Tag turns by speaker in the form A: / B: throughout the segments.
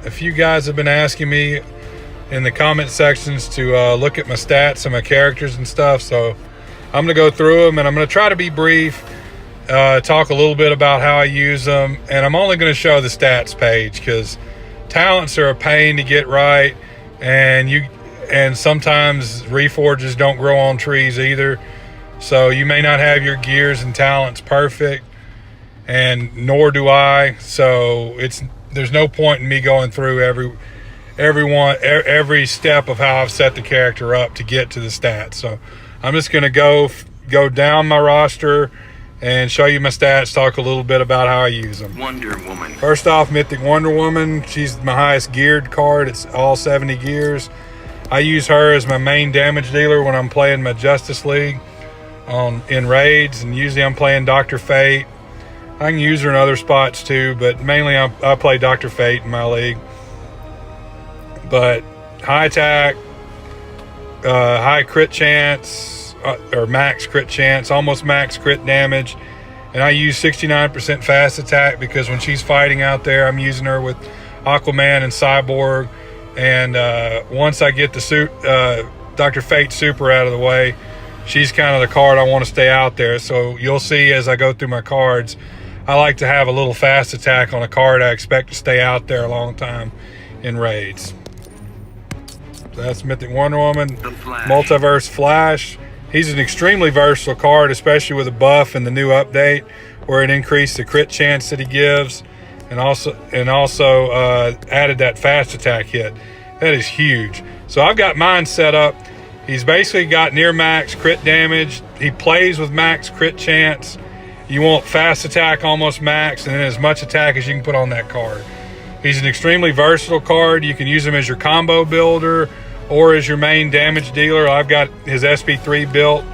A: A few guys have been asking me in the comment sections to look at my stats and my characters and stuff, so I'm going to go through them, and I'm going to try to be brief, talk a little bit about how I use them, and I'm only going to show the stats page because talents are a pain to get right, and sometimes reforges don't grow on trees either, so you may not have your gears and talents perfect, and nor do I. So there's no point in me going through every step of how I've set the character up to get to the stats. So I'm just going to go down my roster and show you my stats, talk a little bit about how I use them.
B: Wonder Woman.
A: First off, Mythic Wonder Woman. She's my highest geared card. It's all 70 gears. I use her as my main damage dealer when I'm playing my Justice League in raids, and usually I'm playing Dr. Fate. I can use her in other spots too, but mainly I play Dr. Fate in my league. But high attack, high crit chance, or max crit chance, almost max crit damage. And I use 69% fast attack because when she's fighting out there, I'm using her with Aquaman and Cyborg. And once I get the Dr. Fate Super out of the way, she's kind of the card I want to stay out there. So you'll see as I go through my cards, I like to have a little fast attack on a card I expect to stay out there a long time in raids. So that's Mythic Wonder Woman. Multiverse Flash. He's an extremely versatile card, especially with a buff in the new update where it increased the crit chance that he gives, and also added that fast attack hit. That is huge. So I've got mine set up. He's basically got near max crit damage. He plays with max crit chance. You want fast attack almost max, and then as much attack as you can put on that card. He's an extremely versatile card. You can use him as your combo builder or as your main damage dealer. I've got his SP3 built,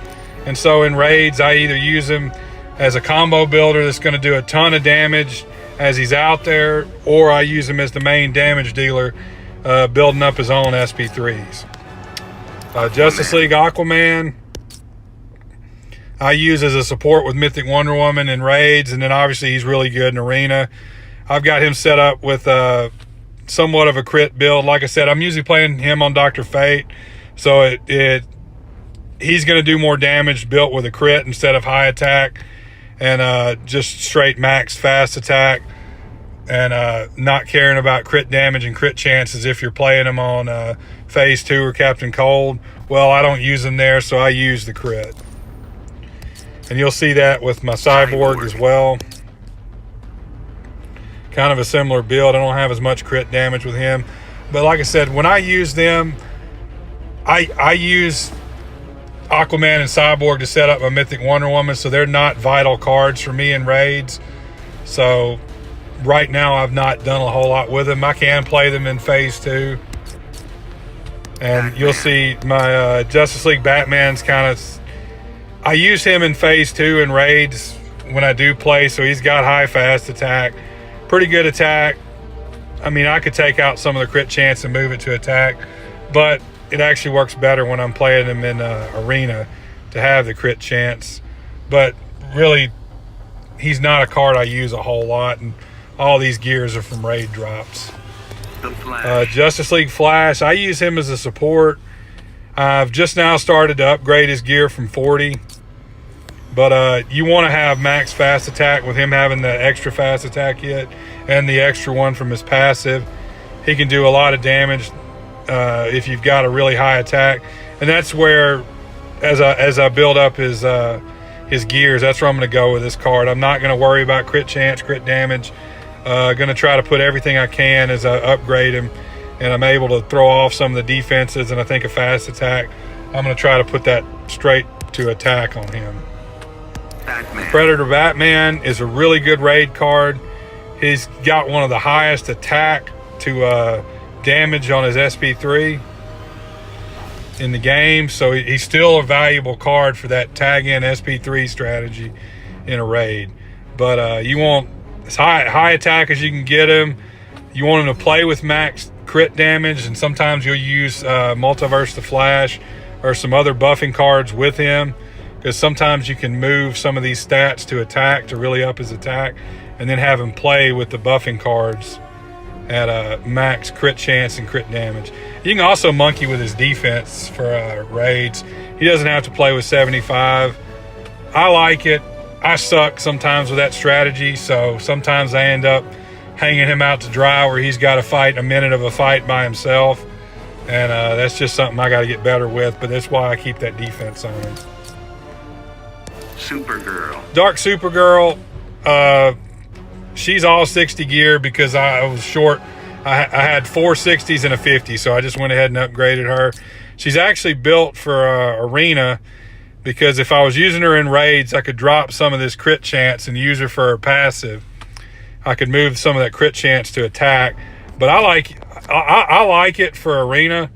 A: and so in raids I either use him as a combo builder that's going to do a ton of damage as he's out there, or I use him as the main damage dealer, building up his own SP3s. Justice League Aquaman, I use as a support with Mythic Wonder Woman in raids, and then obviously he's really good in arena. I've got him set up with somewhat of a crit build. Like I said, I'm usually playing him on Dr. Fate, so he's going to do more damage built with a crit instead of high attack and just straight max fast attack, and not caring about crit damage and crit chances if you're playing him on Phase 2 or Captain Cold. Well, I don't use them there, so I use the crit. And you'll see that with my Cyborg as well. Kind of a similar build. I don't have as much crit damage with him. But like I said, when I use them, I use Aquaman and Cyborg to set up my Mythic Wonder Woman, so they're not vital cards for me in raids. So right now I've not done a whole lot with them. I can play them in Phase 2. And you'll see my Justice League Batman's kind of... I use him in Phase 2 in raids when I do play, so he's got high fast attack. Pretty good attack. I mean, I could take out some of the crit chance and move it to attack, but it actually works better when I'm playing him in arena to have the crit chance. But really, he's not a card I use a whole lot, and all these gears are from raid drops. Justice League Flash, I use him as a support. I've just now started to upgrade his gear from 40, but you want to have max fast attack with him having the extra fast attack hit and the extra one from his passive. He can do a lot of damage if you've got a really high attack, and that's where, as I build up his gears, that's where I'm going to go with this card. I'm not going to worry about crit chance, crit damage. Going to try to put everything I can as I upgrade him, and I'm able to throw off some of the defenses, and I think a fast attack, I'm going to try to put that straight to attack on him. Predator Batman is a really good raid card. He's got one of the highest attack to damage on his SP3 in the game, so he's still a valuable card for that tag in SP3 strategy in a raid. But you want as high attack as you can get him. You want him to play with max crit damage, and sometimes you'll use Multiverse the Flash or some other buffing cards with him, because sometimes you can move some of these stats to attack to really up his attack, and then have him play with the buffing cards at max crit chance and crit damage. You can also monkey with his defense for raids. He doesn't have to play with 75. I like it. I suck sometimes with that strategy, so sometimes I end up hanging him out to dry where he's got to fight a minute of a fight by himself, and that's just something I got to get better with, but that's why I keep that defense on him.
B: Supergirl.
A: Dark Supergirl, she's all 60 gear because I was short. I had 4 60s and a 50, so I just went ahead and upgraded her. She's actually built for arena, because if I was using her in raids, I could drop some of this crit chance and use her for her passive. I could move some of that crit chance to attack, but I like it for arena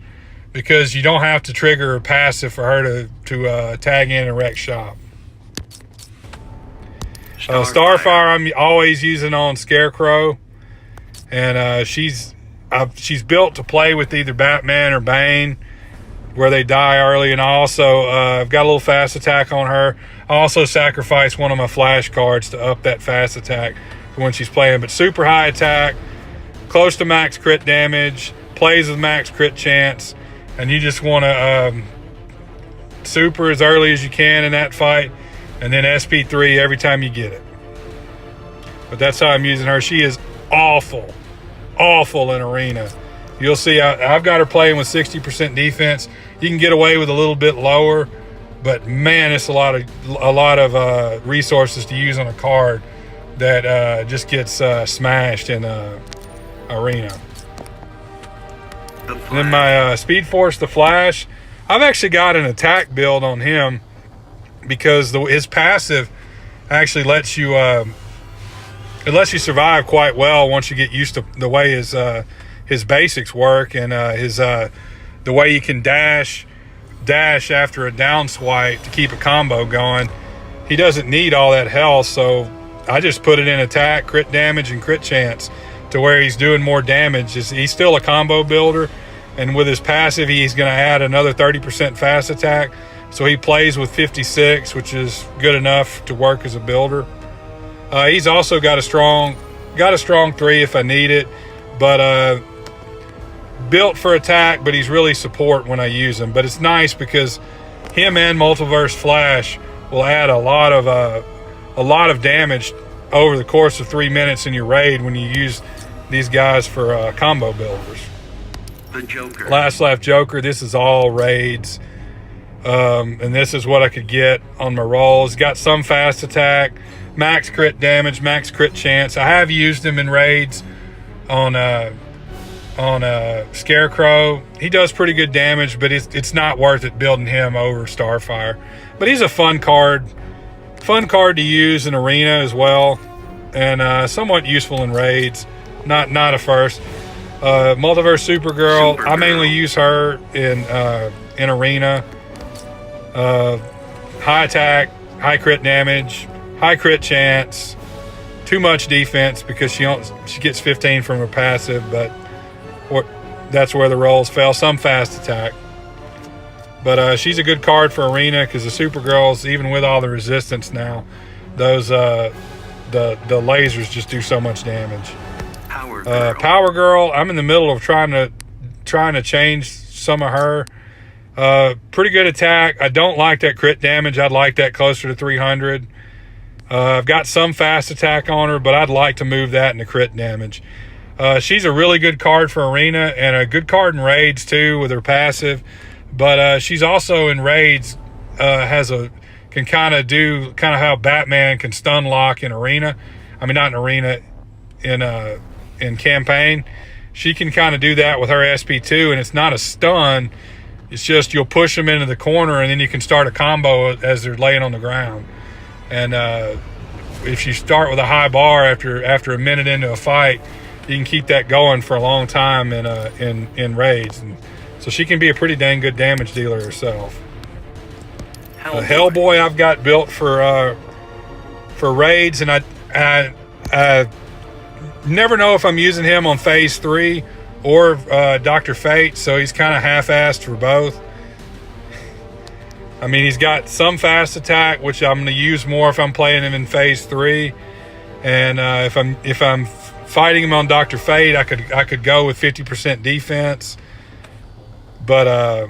A: because you don't have to trigger a passive for her to tag in and wreck shop. Starfire I'm always using on Scarecrow, and she's built to play with either Batman or Bane, where they die early, and also I've got a little fast attack on her. I also sacrifice one of my flash cards to up that fast attack for when she's playing. But super high attack, close to max crit damage, plays with max crit chance, and you just want to super as early as you can in that fight, and then SP3 every time you get it. But that's how I'm using her. She is awful in arena. You'll see I've got her playing with 60% defense. You can get away with a little bit lower, but man, it's a lot of resources to use on a card that just gets smashed in arena. Then my Speed Force, the Flash, I've actually got an attack build on him because his passive actually lets you survive quite well once you get used to the way his basics work, and the way you can dash after a down swipe to keep a combo going. He doesn't need all that health, so I just put it in attack, crit damage, and crit chance to where he's doing more damage. He's still a combo builder, and with his passive he's going to add another 30% fast attack, so he plays with 56, which is good enough to work as a builder. He's also got a strong 3 if I need it, but built for attack, but he's really support when I use him. But it's nice because him and Multiverse Flash will add a lot of damage over the course of 3 minutes in your raid when you use these guys for combo builders.
B: The Joker.
A: Last Laugh Joker. This is all raids, and this is what I could get on my rolls. Got some fast attack, max crit damage, max crit chance. I have used him in raids on Scarecrow. He does pretty good damage, but it's not worth it building him over Starfire. But he's a fun card to use in arena as well, and somewhat useful in raids. Not a first. Multiverse Supergirl. I mainly use her in arena. High attack, high crit damage, high crit chance. Too much defense because she gets 15 from her passive, but that's where the rolls fell. Some fast attack, but she's a good card for arena because the Supergirls, even with all the resistance now, those the lasers just do so much damage. Power Girl. I'm in the middle of trying to change some of her. Pretty good attack. I don't like that crit damage. I'd like that closer to 300. I've got some fast attack on her, but I'd like to move that into crit damage. She's a really good card for arena and a good card in raids too with her passive, but she's also in raids can kind of how Batman can stun lock in arena. I mean, not in arena, in campaign. She can kind of do that with her SP2, and it's not a stun. It's just you'll push them into the corner and then you can start a combo as they're laying on the ground. And if you start with a high bar after a minute into a fight, you can keep that going for a long time in raids. And so she can be a pretty dang good damage dealer herself. Hellboy I've got built for raids, and I never know if I'm using him on phase 3 or Dr. Fate, so he's kind of half-assed for both. I mean, he's got some fast attack, which I'm going to use more if I'm playing him in phase 3, and if I'm fighting him on Dr. Fate, I could go with 50% defense, but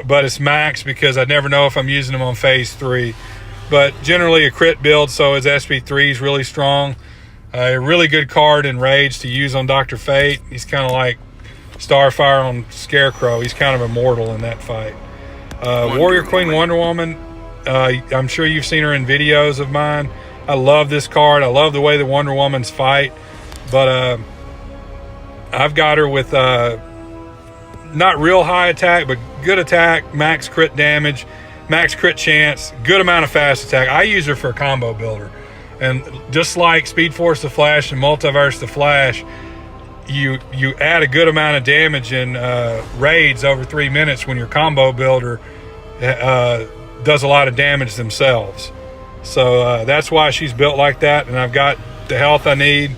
A: it's max because I never know if I'm using him on phase 3. But generally a crit build, so his SP3 is really strong. A really good card in Rage to use on Dr. Fate. He's kind of like Starfire on Scarecrow. He's kind of immortal in that fight. Warrior Queen Wonder Woman. I'm sure you've seen her in videos of mine. I love this card. I love the way the Wonder Womans fight. But I've got her with not real high attack, but good attack, max crit damage, max crit chance, good amount of fast attack. I use her for a combo builder. And just like Speed Force the Flash and Multiverse the Flash, you add a good amount of damage in raids over 3 minutes when your combo builder does a lot of damage themselves. So that's why she's built like that, and I've got the health I need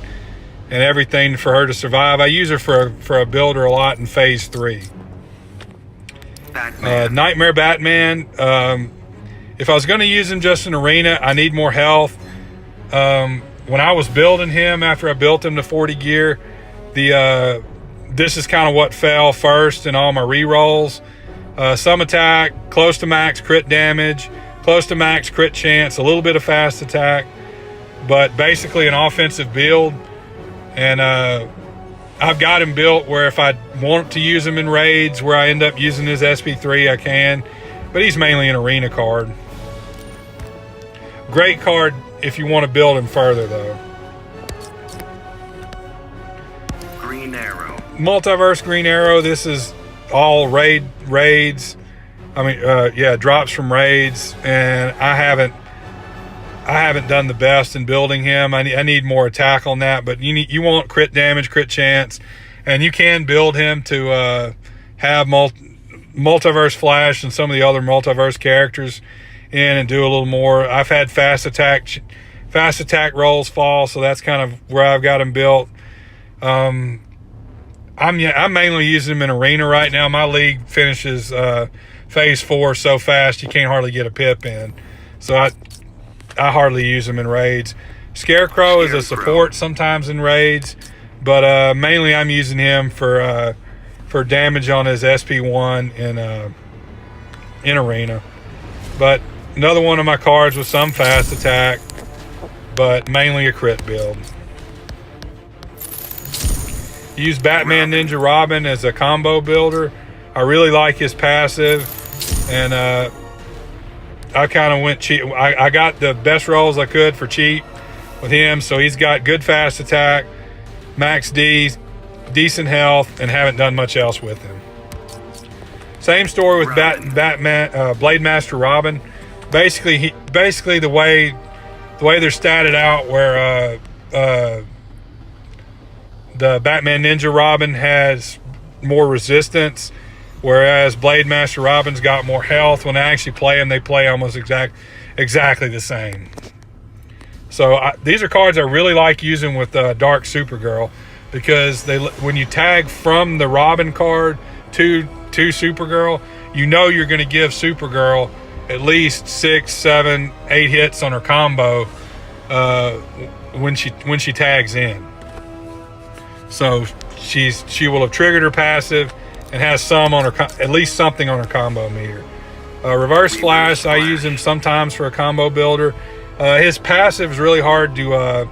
A: and everything for her to survive. I use her for a builder a lot in phase 3. Nightmare Batman. If I was going to use him just in arena, I need more health. When I was building him, after I built him to 40 gear, this is kind of what fell first in all my rerolls. Some attack, close to max crit damage, close to max crit chance, a little bit of fast attack, but basically an offensive build. And I've got him built where if I want to use him in raids where I end up using his SP3, I can, but he's mainly an arena card. Great card if you want to build him further, though.
B: Green Arrow.
A: Multiverse Green Arrow. This is all raids. I mean, yeah, drops from raids, and I haven't done the best in building him. I need more attack on that, but you want crit damage, crit chance, and you can build him to have Multiverse Flash and some of the other Multiverse characters in and do a little more. I've had fast attack rolls fall, so that's kind of where I've got him built. I'm mainly using him in arena right now. My league finishes phase 4 so fast you can't hardly get a pip in, so I hardly use him in raids. Scarecrow is a support sometimes in raids, but mainly I'm using him for damage on his SP1 in arena. But another one of my cards with some fast attack, but mainly a crit build. Use Batman Ninja Robin as a combo builder. I really like his passive, and I kind of went cheap. I got the best rolls I could for cheap with him, so he's got good fast attack, max D, decent health, and haven't done much else with him. Same story with Batman, Blade Master Robin. Basically the way they're statted out, where the Batman Ninja Robin has more resistance, whereas Blade Master Robin's got more health. When I actually play them, they play almost exactly the same. So these are cards I really like using with Dark Supergirl, because when you tag from the Robin card to Supergirl, you know you're going to give Supergirl at least 6, 7, 8 hits on her combo when she tags in. So she will have triggered her passive and has some on her, at least something on her combo meter. Reverse Flash, I use him sometimes for a combo builder. His passive is really hard to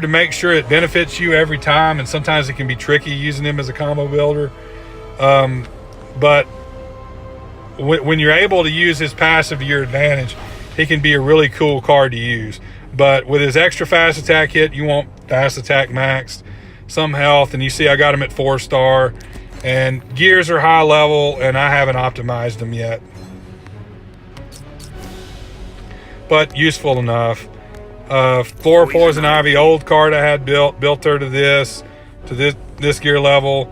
A: make sure it benefits you every time, and sometimes it can be tricky using him as a combo builder. But when you're able to use his passive to your advantage, he can be a really cool card to use. But with his extra fast attack hit, you want fast attack maxed, some health, and you see I got him at 4-star, and gears are high level, and I haven't optimized them yet, but useful enough. Flora Poison Ivy, old card I had built her to this gear level.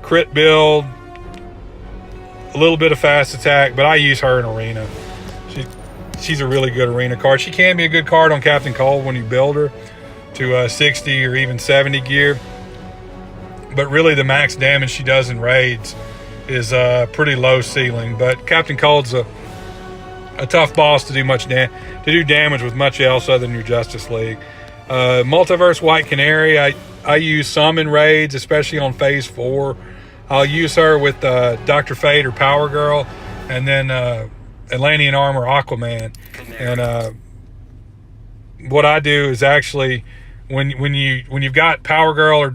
A: Crit build, a little bit of fast attack, but I use her in arena. She's a really good arena card. She can be a good card on Captain Cold when you build her to 60 or even 70 gear, but really the max damage she does in raids is pretty low ceiling. But Captain Cold's a tough boss to do damage with much else other than your Justice League. Multiverse White Canary, I use some in raids, especially on phase 4. I'll use her with Dr. Fate or Power Girl, and then Atlantean Armor Aquaman. And what I do is actually, when you've got Power Girl or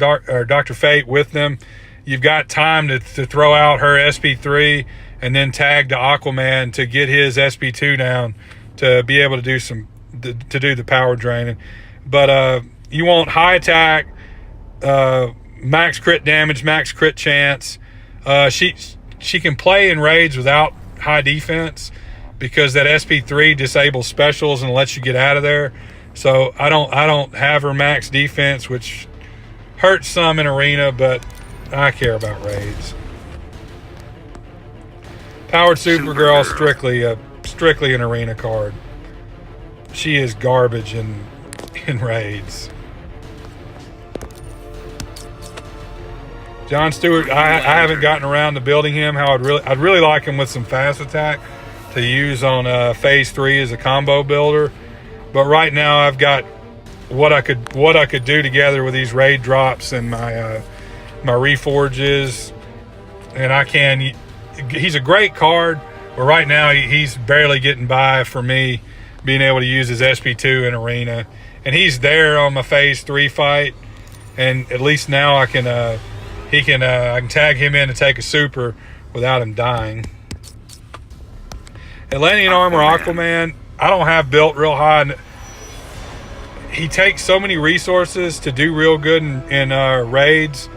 A: Dr. Fate with them, you've got time to throw out her SP3 and then tag to Aquaman to get his SP2 down to be able to do to do the power draining. But you want high attack, max crit damage, max crit chance. She can play in raids without high defense because that SP3 disables specials and lets you get out of there. So I don't have her max defense, which hurts some in arena, but I care about raids. Powered Supergirl, strictly an arena card. She is garbage in raids. John Stewart, I haven't gotten around to building him. I'd really like him with some fast attack to use on phase 3 as a combo builder. But right now I've got what I could do together with these raid drops and my reforges, and he's a great card, but right now he's barely getting by for me being able to use his SP2 in arena, and he's there on my phase 3 fight, and at least now I can tag him in to take a super without him dying. Atlantean Armor Aquaman, I don't have built real high. He takes so many resources to do real good in raids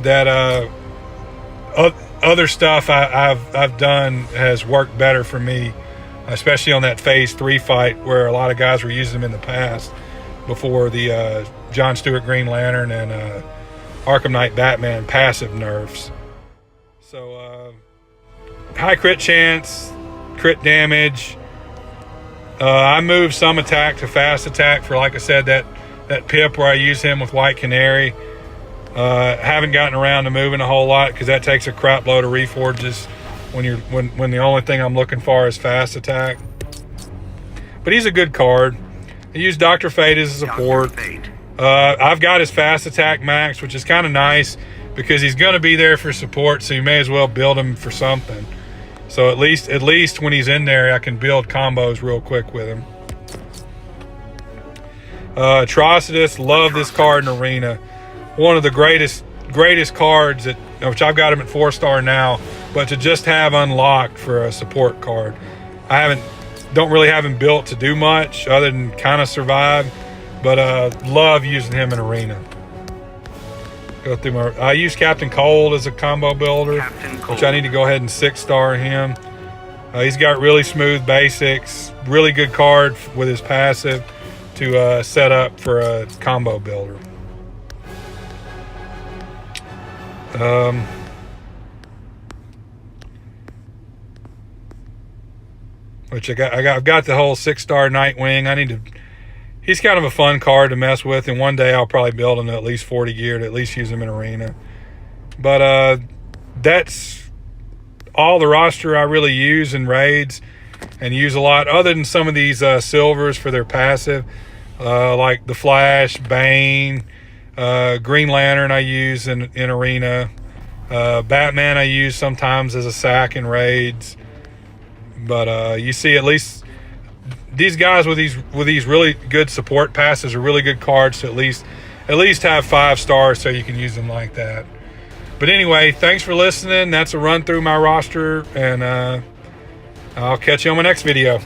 A: that other stuff I've done has worked better for me, especially on that phase 3 fight where a lot of guys were using them in the past before the John Stewart Green Lantern and Arkham Knight Batman passive nerfs. So high crit chance, crit damage. I moved some attack to fast attack for, like I said, that pip where I use him with White Canary. Haven't gotten around to moving a whole lot because that takes a crap load of reforges when the only thing I'm looking for is fast attack. But he's a good card. I use Dr. Fate as a support. I've got his fast attack max, which is kind of nice because he's going to be there for support, so you may as well build him for something. So at least when he's in there, I can build combos real quick with him. Atrocitus, love this card in arena. One of the greatest cards which I've got him at 4-star now, but to just have unlocked for a support card. Don't really have him built to do much other than kind of survive, but love using him in arena. Go through I use Captain Cold as a combo builder, which I need to go ahead and 6-star him. He's got really smooth basics, really good card with his passive to set up for a combo builder. Which I've got the whole 6-star Nightwing. He's kind of a fun card to mess with, and one day I'll probably build him to at least 40 gear to at least use him in arena. But that's all the roster I really use in raids and use a lot, other than some of these silvers for their passive, like the Flash, Bane, Green Lantern I use in arena, Batman I use sometimes as a sack in raids. But you see, at least these guys with these really good support passes are really good cards to at least have 5 stars so you can use them like that. But anyway, thanks for listening. That's a run through my roster, and I'll catch you on my next video.